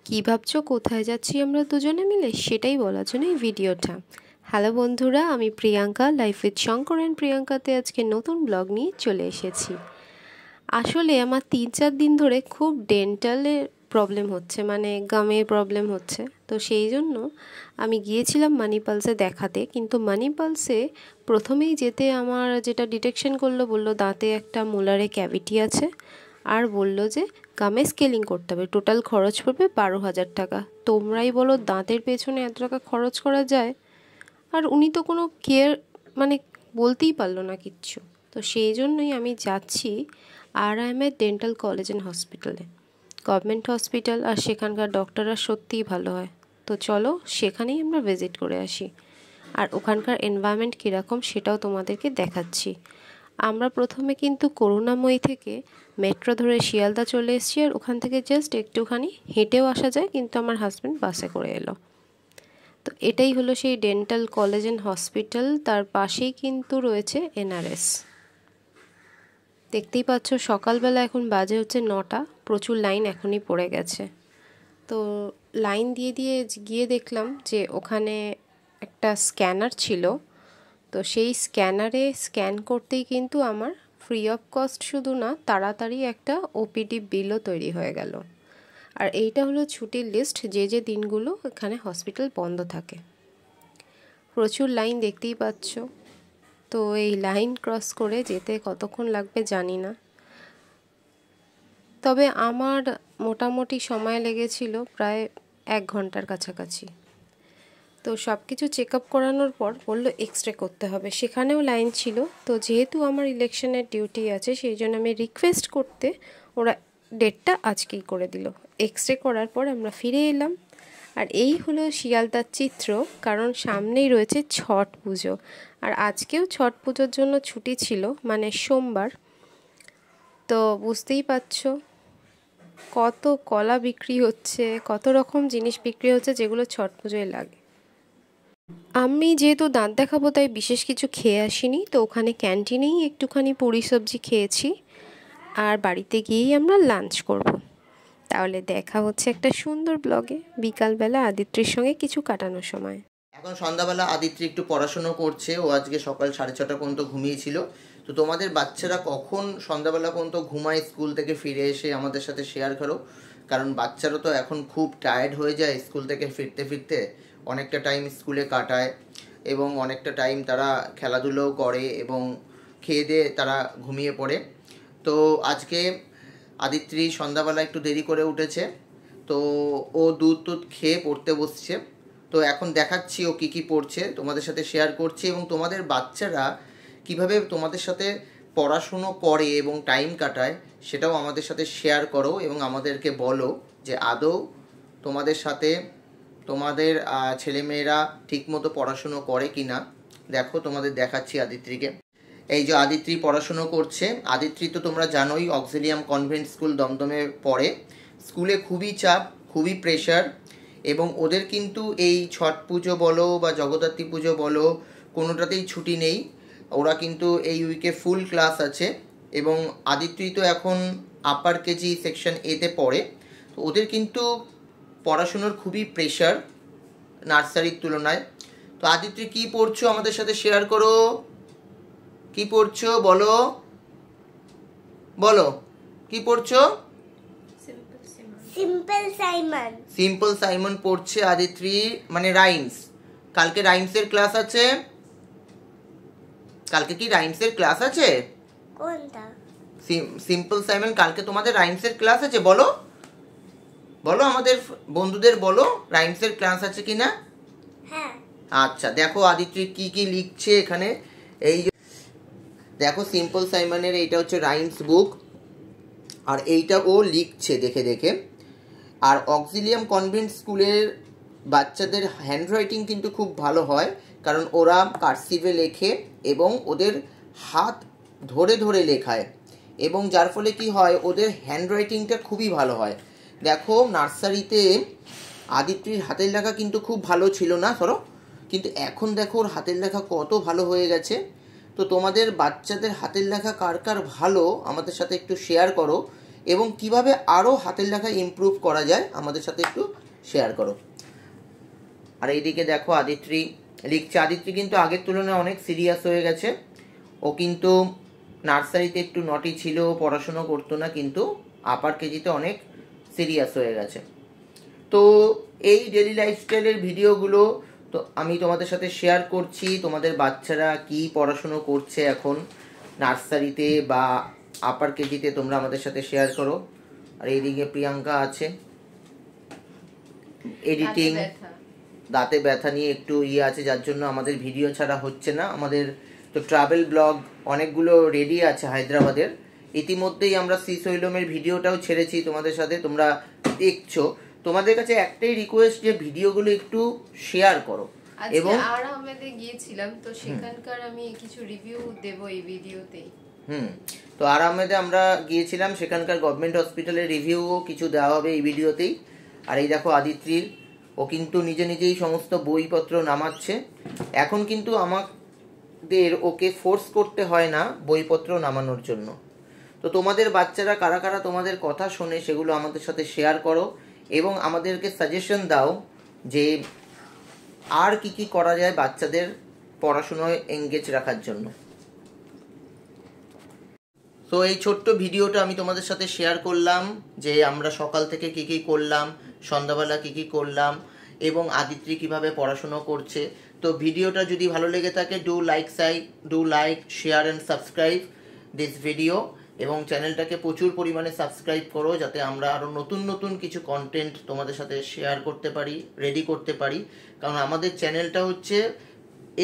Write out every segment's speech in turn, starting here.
কী ভাবছো কোথায় যাচ্ছি আমরা দুজনে মিলে সেটাই বলার জন্য এই ভিডিওটা। হ্যালো বন্ধুরা, আমি Priyanka, life with Shankar and প্রিয়াঙ্কাতে আজকে নতুন ব্লগ নিয়ে চলে এসেছি। আসলে আমার 3-4 দিন ধরে খুব ডেন্টালের প্রবলেম হচ্ছে, মানে গামের প্রবলেম হচ্ছে। তো সেই জন্য আমি গিয়েছিলাম মানিপালসে দেখাতে, কিন্তু মানিপালসে প্রথমেই যেতে আমার যেটা ডিটেকশন করলো, বললো দাঁতে একটা মোলারে ক্যাভিটি আছে, আর বললো যে গামে স্কেলিং করতে হবে, টোটাল খরচ পড়বে 12,000 টাকা। তোমরাই বলো দাঁতের পেছনে এত টাকা খরচ করা যায়? আর উনি তো কোনো কেয়ার মানে বলতেই পারলো না কিচ্ছু। তো সেই জন্যই আমি যাচ্ছি RIM ডেন্টাল কলেজ অ্যান্ড হসপিটালে, গভর্নমেন্ট হসপিটাল, আর সেখানকার ডক্টররা সত্যিই ভালো হয়। তো চলো সেখানেই আমরা ভিজিট করে আসি, আর ওখানকার এনভায়রনমেন্ট কীরকম সেটাও তোমাদেরকে দেখাচ্ছি। আমরা প্রথমে কিন্তু করুণাময়ী থেকে মেট্রো ধরে শিয়ালদা চলে এসেছি, আর ওখান থেকে জাস্ট একটুখানি হেঁটেও আসা যায়, কিন্তু আমার হাজব্যান্ড বাসে করে এলো। তো এটাই হলো সেই ডেন্টাল কলেজ অ্যান্ড হসপিটাল, তার পাশেই কিন্তু রয়েছে NRS। দেখতেই পাচ্ছ সকালবেলা এখন বাজে হচ্ছে 9টা, প্রচুর লাইন এখনই পড়ে গেছে। তো লাইন দিয়ে দিয়ে গিয়ে দেখলাম যে ওখানে একটা স্ক্যানার ছিল। তো সেই স্ক্যানারে স্ক্যান করতেই কিন্তু আমার ফ্রি অফ কস্ট শুধু না, তাড়াতাড়ি একটা OPD বিলও তৈরি হয়ে গেল। আর এইটা হলো ছুটির লিস্ট, যে যে দিনগুলো এখানে হসপিটাল বন্ধ থাকে। প্রচুর লাইন দেখতেই পাচ্ছ। তো এই লাইন ক্রস করে যেতে কতক্ষণ লাগবে জানি না, তবে আমার মোটামুটি সময় লেগেছিল প্রায় 1 ঘন্টার কাছাকাছি। তো সব কিছু চেক আপ করানোর পর বললো এক্সরে করতে হবে, সেখানেও লাইন ছিল। তো যেহেতু আমার ইলেকশনের ডিউটি আছে, সেই জন্য আমি রিকোয়েস্ট করতে ওরা ডেটটা আজকেই করে দিল। এক্সরে করার পর আমরা ফিরে এলাম। আর এই হলো শিয়ালদার চিত্র, কারণ সামনেই রয়েছে ছট পুজো, আর আজকেও ছট পুজোর জন্য ছুটি ছিল, মানে সোমবার। তো বুঝতেই পারছো কত কলা বিক্রি হচ্ছে, কত রকম জিনিস বিক্রি হচ্ছে যেগুলো ছট পুজোয় লাগে। আমি যেহেতু দাঁত দেখাবো তাই বিশেষ কিছু খেয়ে আসিনি, তো ওখানে ক্যান্টিনেই একটুখানি পুরি সবজি খেয়েছি, আর বাড়িতে গিয়েই আমরা লাঞ্চ করব। তাহলে দেখা হচ্ছে একটা সুন্দর ব্লগে বিকালবেলা আদিত্রির সঙ্গে কিছু কাটানোর সময়। এখন সন্ধ্যাবেলা আদিত্রি একটু পড়াশুনো করছে, ও আজকে সকাল 6:30 পর্যন্ত ঘুমিয়েছিল। তো তোমাদের বাচ্চারা কখন সন্ধ্যাবেলা পর্যন্ত ঘুমায় স্কুল থেকে ফিরে এসে আমাদের সাথে শেয়ার করো, কারণ বাচ্চারা তো এখন খুব টায়ার্ড হয়ে যায় স্কুল থেকে ফিরতে ফিরতে, অনেকটা টাইম স্কুলে কাটায় এবং অনেকটা টাইম তারা খেলাধুলোও করে এবং খেয়ে দিয়ে তারা ঘুমিয়ে পড়ে। তো আজকে আদিত্রি সন্ধ্যাবেলা একটু দেরি করে উঠেছে, তো ও দুধ খেয়ে পড়তে বসছে। তো এখন দেখাচ্ছি ও কী কী পড়ছে, তোমাদের সাথে শেয়ার করছি, এবং তোমাদের বাচ্চারা কিভাবে তোমাদের সাথে পড়াশুনো করে এবং টাইম কাটায় সেটাও আমাদের সাথে শেয়ার করো, এবং আমাদেরকে বলো যে আদৌ তোমাদের সাথে তোমাদের ছেলেমেয়েরা ঠিকমতো পড়াশুনো করে কি না। দেখো তোমাদের দেখাচ্ছি আদিত্রিকে। এই যে আদিত্রি পড়াশুনো করছে। আদিত্রি তো তোমরা জানোই অক্সিলিয়াম কনভেন্ট স্কুল দমদমে পড়ে। স্কুলে খুবই চাপ, খুবই প্রেশার, এবং ওদের কিন্তু এই ছট পুজো বলো বা জগদ্ধাত্রী পুজো বলো কোনোটাতেই ছুটি নেই। ওরা কিন্তু এই উইকে ফুল ক্লাস আছে, এবং আদিত্রি তো এখন আপার কেজি সেকশন এতে পড়ে। তো ওদের কিন্তু পড়াশুনোর খুবই প্রেশার নার্সারির তুলনায়। তো আদিত্রি কী পড়ছো আমাদের সাথে শেয়ার করো, কি পড়ছো বলো, বলো কি পড়ছো? Simple Simon. সিম্পল সাইমন পড়ছে আদিত্রি, মানে রাইমস। কালকে রাইমসের ক্লাস আছে। কালকে কি রাইমসের ক্লাস আছে? কোনটা? সিম্পল সাইমন কালকে তোমাদের রাইমসের ক্লাস আছে, বলো বলো আমাদের বন্ধুদের বলো রাইমসের ক্লাস আছে কিনা। হ্যাঁ। আচ্ছা দেখো আদিত্রি কি কি লিখছে এখানে। এই দেখো সিম্পল সাইমনের এইটা হচ্ছে রাইমস বুক, আর এইটা ও লিখছে দেখে দেখে। আর অক্সিলিয়াম কনভেন্ট স্কুলের বাচ্চাদের হ্যান্ডরাইটিং কিন্তু খুব ভালো হয়, কারণ ওরা কার্সিভে লেখে এবং ওদের হাত ধরে ধরে লেখায়, এবং যার ফলে কি হয় ওদের হ্যান্ডরাইটিংটা খুবই ভালো হয়। দেখো নার্সারিতে আদিত্রির হাতের লেখা কিন্তু খুব ভালো ছিল না সরো, কিন্তু এখন দেখো ওর হাতের লেখা কত ভালো হয়ে গেছে। তো তোমাদের বাচ্চাদের হাতের লেখা কার কার ভালো আমাদের সাথে একটু শেয়ার করো, এবং কিভাবে আরও হাতের লেখা ইমপ্রুভ করা যায় আমাদের সাথে একটু শেয়ার করো। আর এইদিকে দেখো আদিত্রি লিখছে। আদিত্রি কিন্তু আগের তুলনায় অনেক সিরিয়াস হয়ে গেছে। ও কিন্তু নার্সারিতে একটু নটি ছিল, পড়াশুনো করতো না, কিন্তু আপার কেজিতে অনেক সিরিয়াস হয়ে গেছে। তো এই ডেলি লাইফস্টাইলের ভিডিওগুলো তো আমি তোমাদের সাথে শেয়ার করছি। তোমাদের বাচ্চারা কি পড়াশুনো করছে এখন নার্সারিতে বা আপার কেজিতে, তোমরা আমাদের সাথে শেয়ার করো। আর এইদিকে প্রিয়াঙ্কা আছে, এডিটিং, দাঁতে ব্যথা নিয়ে একটু আছে, যার জন্য আমাদের ভিডিও ছাড়া হচ্ছে না। আমাদের তো ট্রাভেল ব্লগ অনেকগুলো রেডি আছে হায়দ্রাবাদের। ইতিমধ্যেই আমরা শ্রীশৈলমের ভিডিওটাও ছেড়েছি তোমাদের সাথে, তোমরা দেখছো। তোমাদের কাছে একটাই রিকোয়েস্ট যে ভিডিওগুলো একটু শেয়ার করো। এবং আর আহমেদে গিয়েছিলাম, তো সেখানকার আমি কিছু রিভিউ দেব এই ভিডিওতেই। তো আর আহমেদে আমরা গিয়েছিলাম, সেখানকার গভর্নমেন্ট হসপিটালের রিভিউও কিছু দেওয়া হবে এই ভিডিওতেই। আর এই দেখো আদিত্রির, ও কিন্তু নিজে নিজেই সমস্ত বইপত্র নামাচ্ছে। এখন কিন্তু আমাদের ওকে ফোর্স করতে হয় না বইপত্র নামানোর জন্য। তো তোমাদের বাচ্চারা কারা কারা তোমাদের কথা শোনে সেগুলো আমাদের সাথে শেয়ার করো এবং আমাদেরকে সাজেশন দাও যে আর কি কি করা যায় বাচ্চাদের পড়াশোনায় এঙ্গেজ রাখার জন্য। তো এই ছোট্ট ভিডিওটা আমি তোমাদের সাথে শেয়ার করলাম যে আমরা সকাল থেকে কি কি করলাম, সন্ধ্যাবেলা কি কি করলাম এবং আদিত্রি কিভাবে পড়াশোনা করছে। তো ভিডিওটা যদি ভালো লেগে থাকে do like share and subscribe this video এবং চ্যানেলটাকে প্রচুর পরিমাণে সাবস্ক্রাইব করো, যাতে আমরা আরও নতুন নতুন কিছু কন্টেন্ট তোমাদের সাথে শেয়ার করতে পারি, রেডি করতে পারি। কারণ আমাদের চ্যানেলটা হচ্ছে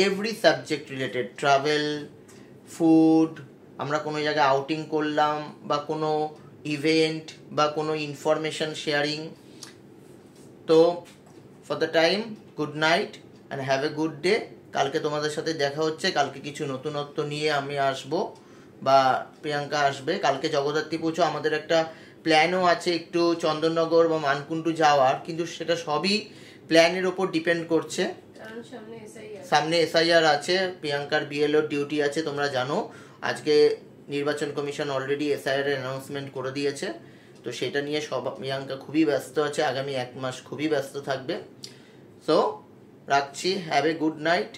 every subject related, travel, food, আমরা কোনো জায়গায় আউটিং করলাম বা কোনো ইভেন্ট বা কোনো ইনফরমেশন শেয়ারিং। তো for the time, good night and have a good day. কালকে তোমাদের সাথে দেখা হচ্ছে। কালকে কিছু নতুনত্ব নিয়ে আমি আসবো বা প্রিয়াঙ্কা আসবে। কালকে জগদ্ধাত্রী পুজো, আমাদের একটা প্ল্যানও আছে একটু চন্দননগর বা মানকুণ্ডু যাওয়ার, কিন্তু সেটা সবই প্ল্যানের ওপর ডিপেন্ড করছে। সামনে এসআইআর আছে, প্রিয়াঙ্কার বিএলওর ডিউটি আছে, তোমরা জানো। আজকে নির্বাচন কমিশন অলরেডি এসআইআর অ্যানাউন্সমেন্ট করে দিয়েছে। তো সেটা নিয়ে প্রিয়াঙ্কা খুবই ব্যস্ত আছে, আগামী 1 মাস খুবই ব্যস্ত থাকবে। সো রাখছি, হ্যাভ এ গুড নাইট।